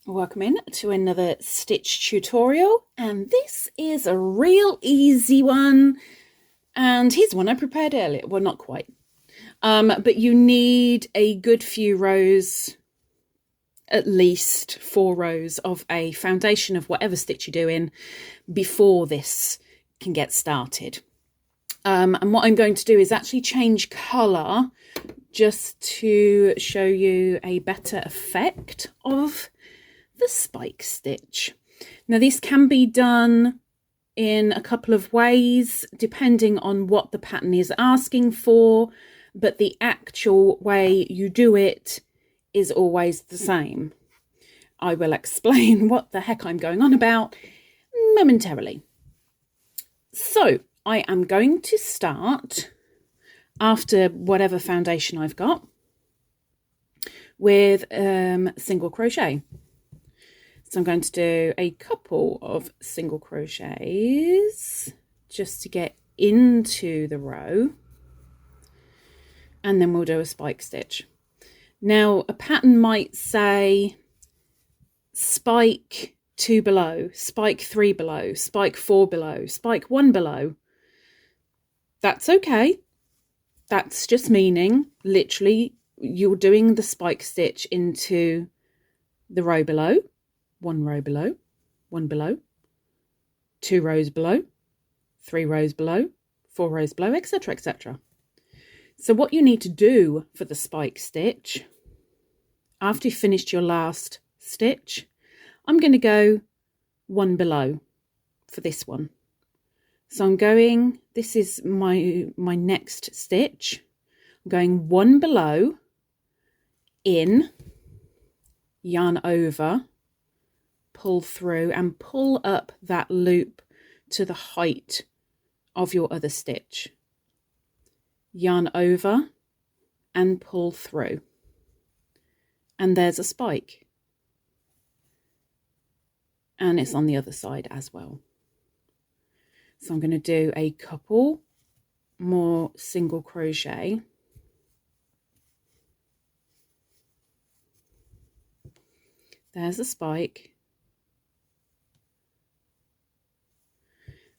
Welcome in to another stitch tutorial, and this is a real easy one, and here's one I prepared earlier. Well, not quite, but you need a good few rows, at least 4 rows of a foundation of whatever stitch you're doing before this can get started. And what I'm going to do is actually change colour just to show you a better effect of the spike stitch. Now this can be done in a couple of ways depending on what the pattern is asking for, but the actual way you do it is always the same. I will explain what the heck I'm going on about momentarily. So I am going to start, after whatever foundation I've got, with single crochet. So I'm going to do a couple of single crochets just to get into the row, and then we'll do a spike stitch. Now a pattern might say spike 2 below, spike 3 below, spike 4 below, spike 1 below. That's okay. That's just meaning literally you're doing the spike stitch into the row below, 1 row below, 1 below, 2 rows below, 3 rows below, 4 rows below, etc., etc. So what you need to do for the spike stitch, after you've finished your last stitch, I'm going to go 1 below for this one. So I'm going, this is my next stitch. I'm going 1 below, in, yarn over, pull through and pull up that loop to the height of your other stitch. Yarn over and pull through. And there's a spike. And it's on the other side as well. So I'm going to do a couple more single crochet. There's a spike.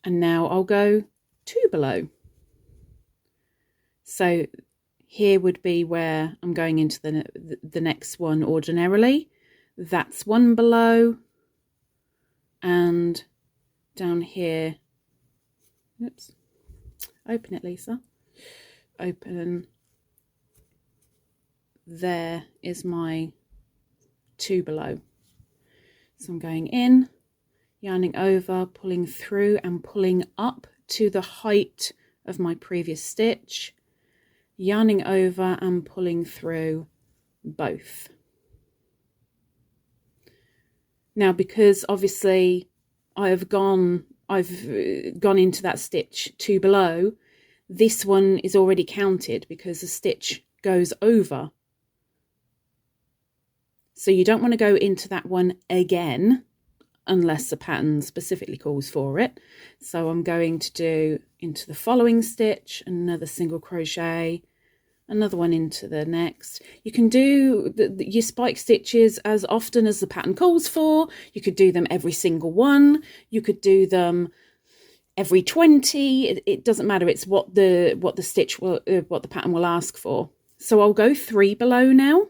And now I'll go 2 below. So here would be where I'm going into the next one ordinarily. That's 1 below. And down here, oops, open it, Lisa. Open. There is my 2 below. So I'm going in, yarning over, pulling through and pulling up to the height of my previous stitch, yarning over and pulling through both. Now, because obviously I've gone into that stitch 2 below, this one is already counted because the stitch goes over. So you don't want to go into that one again unless the pattern specifically calls for it. So I'm going to do into the following stitch another single crochet, another one into the next. You can do your spike stitches as often as the pattern calls for. You could do them every single one. You could do them every 20. It doesn't matter. It's what the stitch will, what the pattern will ask for. So I'll go 3 below now.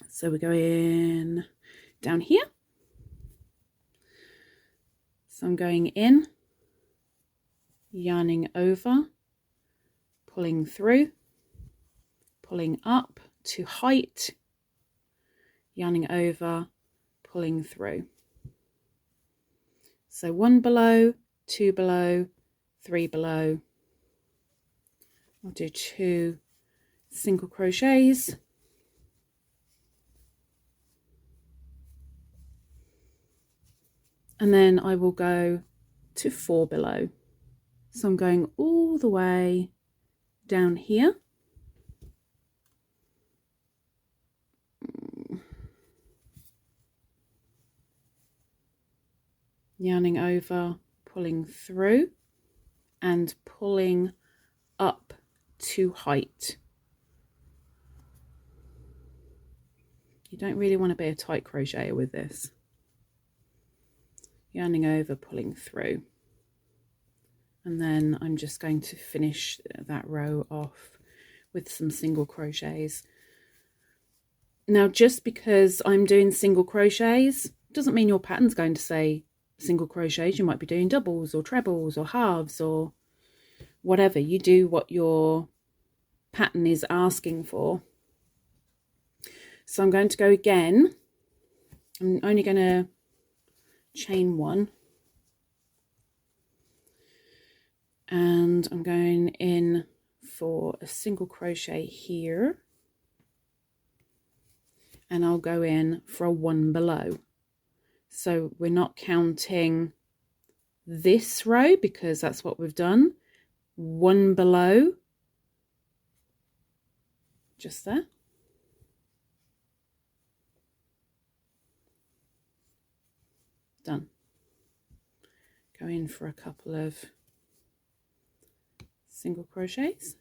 So we're going down here. So I'm going in, yarning over, pulling through, pulling up to height, yarning over, pulling through. So 1 below, 2 below, 3 below. I'll do 2 single crochets. And then I will go to 4 below. So I'm going all the way down here. Yarning over, pulling through and pulling up to height. You don't really want to be a tight crocheter with this. Yarning over, pulling through. And then I'm just going to finish that row off with some single crochets. Now, just because I'm doing single crochets doesn't mean your pattern's going to say single crochets. You might be doing doubles or trebles or halves or whatever. You do what your pattern is asking for. So I'm going to go again. I'm only going to chain one. And I'm going in for a single crochet here. And I'll go in for a one below. So we're not counting this row because that's what we've done. One below, just there. Done. Go in for a couple of single crochets.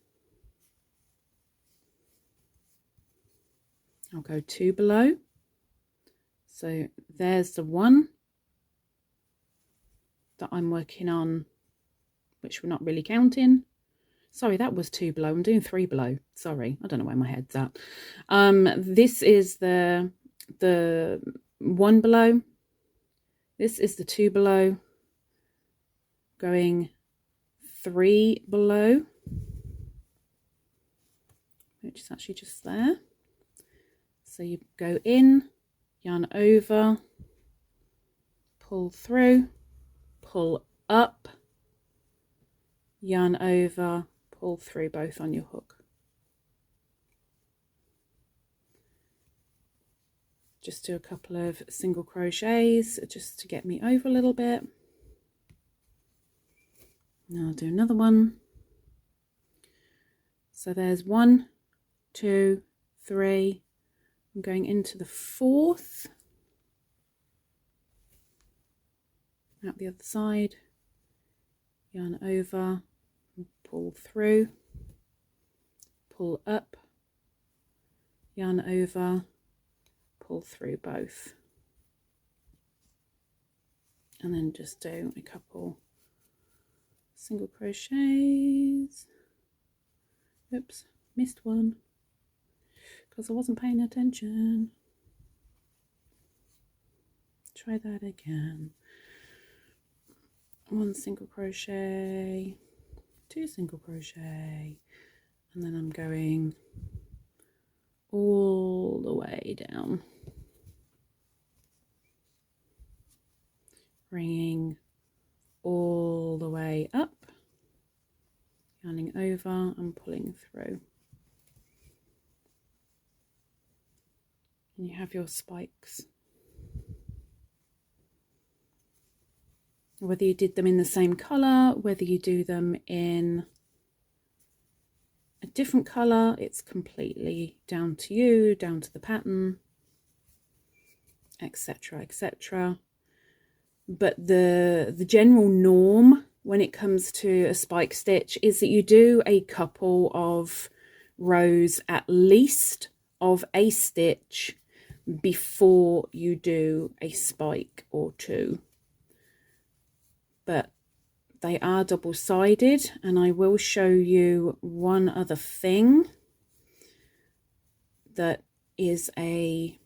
I'll go two below. So there's the one that I'm working on, which we're not really counting. Sorry, that was two below. I'm doing three below. Sorry, I don't know where my head's at. This is the one below. This is the two below. Going three below, which is actually just there. So you go in, yarn over, pull through, pull up, yarn over, pull through both on your hook. Just do a couple of single crochets just to get me over a little bit. Now I'll do another one. So there's 1, 2, 3. I'm going into the fourth. Out the other side. Yarn over, pull through, pull up, yarn over, pull through both. And then just do a couple single crochets. Oops, missed one because I wasn't paying attention. Try that again. One single crochet, two single crochet, and then I'm going all the way down, bringing all the way up, yarning over and pulling through. And you have your spikes. Whether you did them in the same colour, whether you do them in a different colour, it's completely down to you, down to the pattern, etc., etc. But the general norm when it comes to a spike stitch is that you do a couple of rows at least of a stitch before you do a spike or two. But they are double-sided, and I will show you one other thing that is a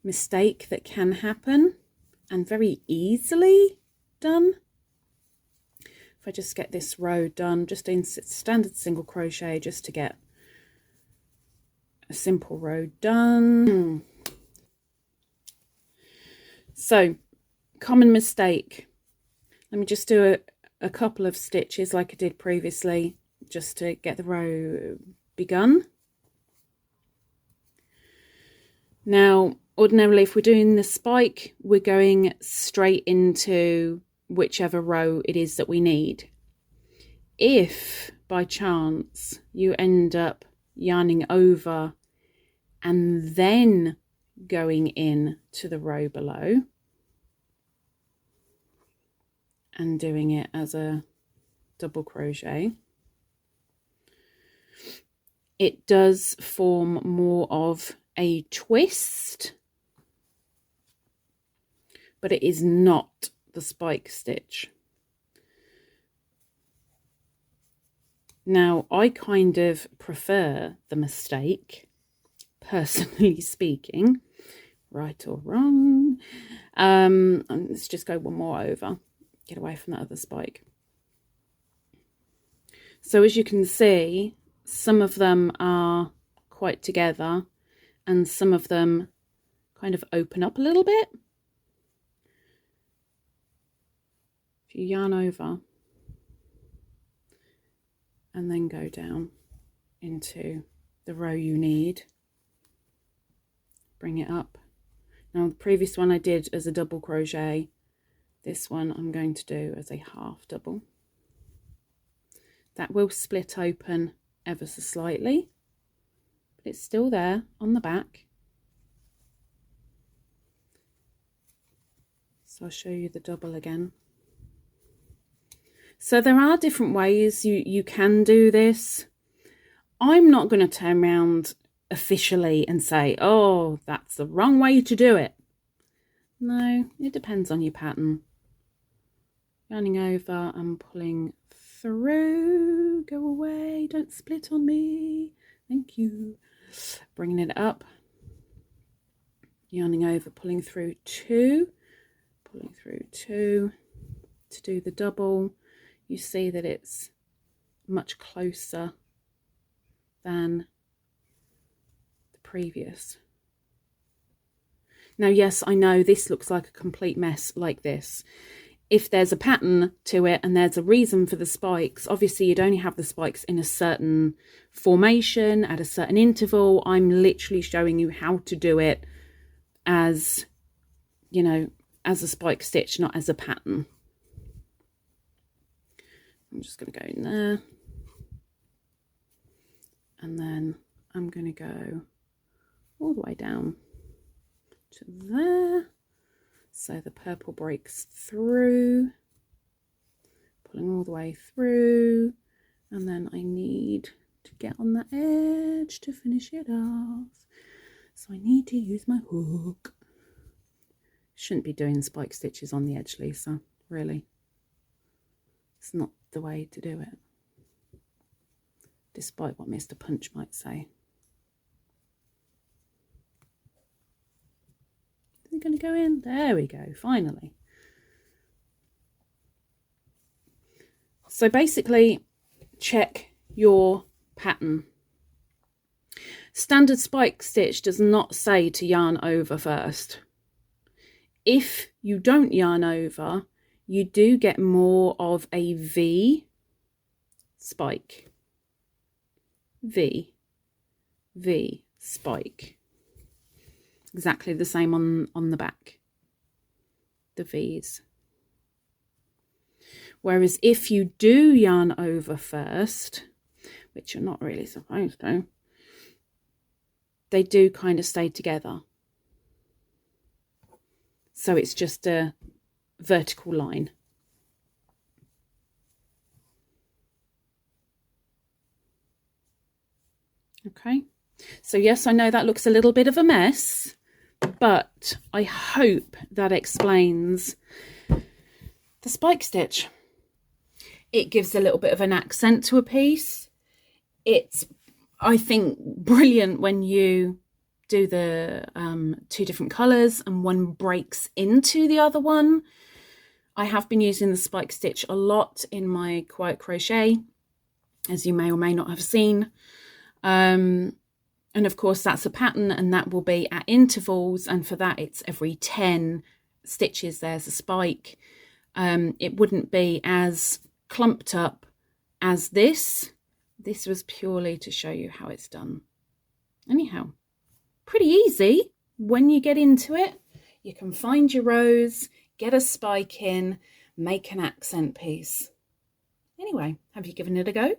mistake that can happen and very easily done. If I just get this row done, just in standard single crochet, just to get a simple row done. So, common mistake. Let me just do a couple of stitches like I did previously, just to get the row begun. Now, ordinarily, if we're doing the spike, we're going straight into whichever row it is that we need. If by chance you end up yarning over and then going in to the row below and doing it as a double crochet, it does form more of a twist, but it is not the spike stitch. Now, I kind of prefer the mistake, personally speaking, right or wrong. And let's just go one more over, get away from that other spike. So as you can see, some of them are quite together and some of them kind of open up a little bit. If you yarn over and then go down into the row you need, bring it up. Now the previous one I did as a double crochet, this one I'm going to do as a half double. That will split open ever so slightly, but it's still there on the back. So I'll show you the double again. So there are different ways you can do this. I'm not going to turn around officially and say, oh, that's the wrong way to do it. No, it depends on your pattern. Yarning over and pulling through. Go away, don't split on me. Thank you. Bringing it up. Yarning over, pulling through two. Pulling through two to do the double. You see that it's much closer than the previous. Now, yes, I know this looks like a complete mess like this. If there's a pattern to it and there's a reason for the spikes, obviously you'd only have the spikes in a certain formation at a certain interval. I'm literally showing you how to do it as, you know, as a spike stitch, not as a pattern. I'm just going to go in there, and then I'm going to go all the way down to there, so the purple breaks through, pulling all the way through, and then I need to get on the edge to finish it off, so I need to use my hook. Shouldn't be doing spike stitches on the edge, Lisa, really. It's not the way to do it, despite what Mr. Punch might say. Is it going to go in? There we go, finally. So basically, check your pattern. Standard spike stitch does not say to yarn over first. If you don't yarn over, you do get more of a V spike. V spike. Exactly the same on the back. The V's. Whereas if you do yarn over first, which you're not really supposed to, they do kind of stay together. So it's just a vertical line. Okay, so yes, I know that looks a little bit of a mess, but I hope that explains the spike stitch. It gives a little bit of an accent to a piece. It's, I think, brilliant when you do the two different colours and one breaks into the other one. I have been using the spike stitch a lot in my quiet crochet, as you may or may not have seen. And of course that's a pattern, and that will be at intervals, and for that it's every 10 stitches there's a spike. It wouldn't be as clumped up as this. This was purely to show you how it's done. Anyhow, pretty easy when you get into it. You can find your rows, get a spike in, make an accent piece. Anyway, have you given it a go?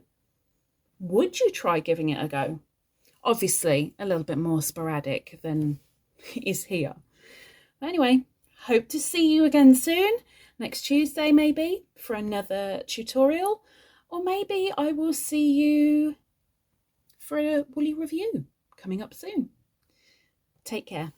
Would you try giving it a go? Obviously, a little bit more sporadic than is here. But anyway, hope to see you again soon. Next Tuesday, maybe, for another tutorial. Or maybe I will see you for a woolly review coming up soon. Take care.